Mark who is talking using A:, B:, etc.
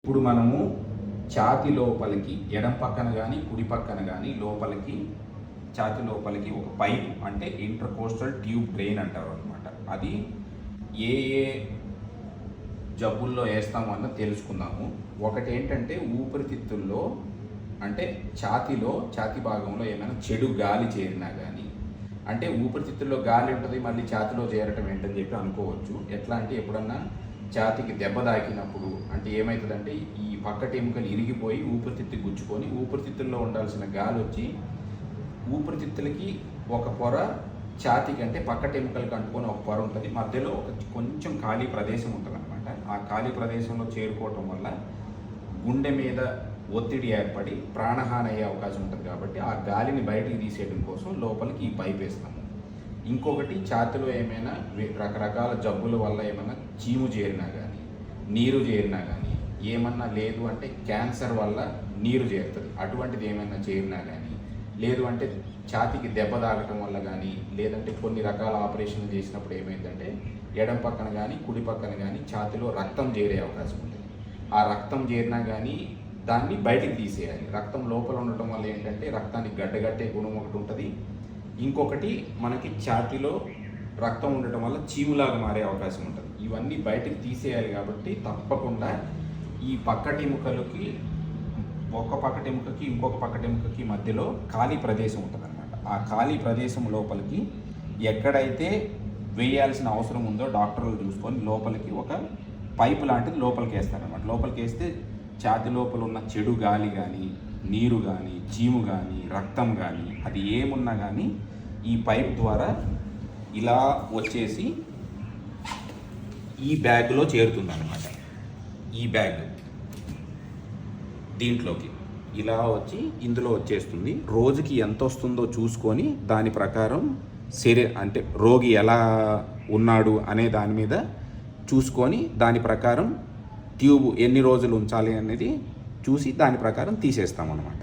A: ఇప్పుడు మనము ఛాతి లోపలికి ఎడం పక్కన కానీ కుడి పక్కన కానీ లోపలికి ఛాతి లోపలికి ఒక పైపు అంటే ఇంటర్కోస్టల్ ట్యూబ్ డ్రైన్ అంటారు అనమాట. అది ఏ ఏ జబ్బుల్లో వేస్తాము అన్న తెలుసుకుందాము. ఒకటి ఏంటంటే ఊపిరితిత్తుల్లో అంటే ఛాతి భాగంలో ఏమైనా చెడు గాలి చేరినా కానీ, అంటే ఊపిరితిత్తుల్లో గాలి ఉంటుంది మళ్ళీ ఛాతిలో చేరటం ఏంటని చెప్పి అనుకోవచ్చు. ఎట్లా అంటే ఎప్పుడన్నా ఛాతికి దెబ్బ తాకినప్పుడు అంటే ఏమవుతుందంటే ఈ పక్కటి ఎముకలు ఇరిగిపోయి ఊపిరితిత్తి గుచ్చుకొని ఊపిరితిత్తుల్లో ఉండాల్సిన గాలి వచ్చి ఊపిరితిత్తులకి ఒక పొర, ఛాతికి అంటే పక్కటి ఎముకలకు అంటుకొని ఒక పొర ఉంటుంది, మధ్యలో ఒక కొంచెం ఖాళీ ప్రదేశం ఉంటుంది అనమాట. ఆ ఖాళీ ప్రదేశంలో చేరుకోవటం వల్ల గుండె మీద ఒత్తిడి ఏర్పడి ప్రాణహాని అయ్యే అవకాశం ఉంటుంది. కాబట్టి ఆ గాలిని బయటికి తీసేయడం కోసం లోపలికి ఈ పైప్ వేస్తాము. ఇంకొకటి ఛాతిలో ఏమైనా రకరకాల జబ్బుల వల్ల ఏమైనా చీము చేరినా కానీ, నీరు చేరినా కానీ, ఏమన్నా లేదు అంటే క్యాన్సర్ వల్ల నీరు చేరుతుంది, అటువంటిది ఏమైనా చేరినా కానీ, లేదు అంటే ఛాతికి దెబ్బ తాగటం వల్ల కానీ, లేదంటే కొన్ని రకాల ఆపరేషన్లు చేసినప్పుడు ఏమైందంటే ఎడం పక్కన కానీ కుడి పక్కన కానీ ఛాతిలో రక్తం చేరే అవకాశం ఉంటుంది. ఆ రక్తం చేరినా కానీ దాన్ని బయటికి తీసేయాలి. రక్తం లోపల ఉండటం వల్ల ఏంటంటే రక్తానికి గడ్డగట్టే గుణం ఒకటి ఉంటుంది. ఇంకొకటి మనకి ఛాతీలో రక్తం ఉండటం వల్ల చీములాగా మారే అవకాశం ఉంటుంది. ఇవన్నీ బయటికి తీసేయాలి. కాబట్టి తప్పకుండా ఈ పక్కటి ఎముకలకి ఒక పక్కటి ఎముకకి ఇంకొక పక్కటి ఎముకకి మధ్యలో ఖాళీ ప్రదేశం ఉంటుంది అనమాట. ఆ ఖాళీ ప్రదేశం లోపలికి ఎక్కడైతే వేయాల్సిన అవసరం ఉందో డాక్టర్లు చూసుకొని లోపలికి ఒక పైపు లాంటిది లోపలికి వేస్తారనమాట. లోపలికి వేస్తే ఛాతి లోపల ఉన్న చెడు గాలి కానీ, నీరు కానీ, చీము కానీ, రక్తం కానీ అది ఏమున్నా కానీ ఈ పైప్ ద్వారా ఇలా వచ్చేసి ఈ బ్యాగ్లో చేరుతుందన్నమాట. ఈ బ్యాగ్ దీంట్లోకి ఇలా వచ్చి ఇందులో వచ్చేస్తుంది. రోజుకి ఎంత వస్తుందో చూసుకొని దాని ప్రకారం అంటే రోగి ఎలా ఉన్నాడు అనే దాని మీద చూసుకొని దాని ప్రకారం ట్యూబ్ ఎన్ని రోజులు ఉంచాలి అనేది చూసి దాని ప్రకారం తీసేస్తామన్నమాట.